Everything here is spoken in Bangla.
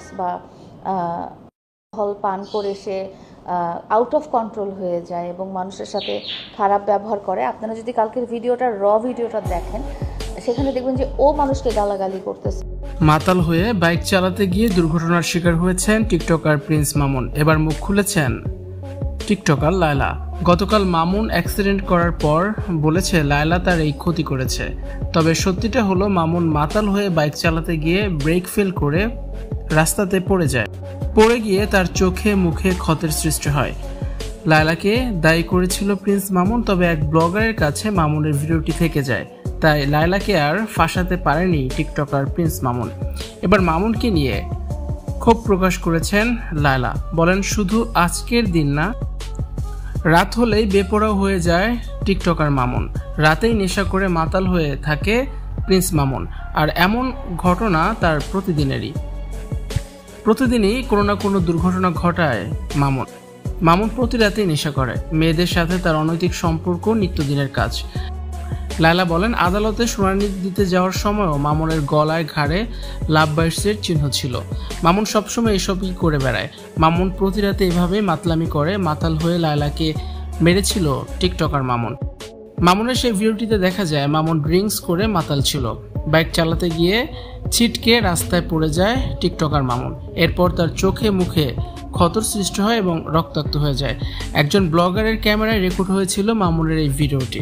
ড্রাগস বা অ্যালকোহল পান করে সে আউট অফ কন্ট্রোল হয়ে যায় এবং মানুষের সাথে খারাপ ব্যবহার করে। আপনারা যদি কালকের ভিডিওটা ভিডিওটা দেখেন, সেখানে দেখবেন যে ও মানুষকে গালাগালি করতেছে। মাতাল হয়ে বাইক চালাতে গিয়ে দুর্ঘটনার শিকার হয়েছেন টিকটকার প্রিন্স মামুন। এবার মুখ খুলেছেন টিকটকার লায়লা। গতকাল মামুন অ্যাক্সিডেন্ট করার পর বলেছে লায়লা তার এই ক্ষতি করেছে। তবে সত্যিটা হলো মামুন মাতাল হয়ে বাইক চালাতে গিয়ে ব্রেক ফেল করে রাস্তাতে পড়ে যায়। পড়ে গিয়ে তার চোখে মুখে ক্ষতের সৃষ্টি হয়। লায়লাকে দায়ী করেছিল প্রিন্স মামুন, তবে এক ব্লগারের কাছে মামুনের ভিডিওটি থেকে যায়, তাই লায়লাকে আর ফাঁসাতে পারেনি টিকটকার প্রিন্স মামুন। এবার মামুনকে নিয়ে ক্ষোভ প্রকাশ করেছেন লায়লা। বলেন, শুধু আজকের দিন না, রাত হলেই বেপরোয়া হয়ে যায় টিকটকার মামুন। রাতেই নেশা করে মাতাল হয়ে থাকে প্রিন্স মামুন। আর এমন ঘটনা তার প্রতিদিনই কোনো না কোনো দুর্ঘটনা ঘটায় মামুন প্রতি রাতেই নেশা করে। মেয়েদের সাথে তার অনৈতিক সম্পর্ক নিত্যদিনের কাজ। লায়লা বলেন, আদালতে শুনানি দিতে যাওয়ার সময়ও মামুনের গলায় ঘাড়ে লাভ বাইটসের চিহ্ন ছিল। মামুন সবসময় এসবই করে বেড়ায়। মামুন প্রতি রাতে এভাবেই মাতলামি করে মাতাল হয়ে লায়লাকে মেরেছিল টিকটকার মামুনের সেই ভিডিওটিতে দেখা যায় মামুন ড্রিঙ্কস করে মাতাল ছিল। বাইক চালাতে গিয়ে ছিটকে রাস্তায় পড়ে যায় টিকটকার মামুন। এরপর তার চোখে মুখে ক্ষতর সৃষ্টি হয় এবং রক্তাক্ত হয়ে যায়। একজন ব্লগারের ক্যামেরায় রেকর্ড হয়েছিল মামুনের এই ভিডিওটি।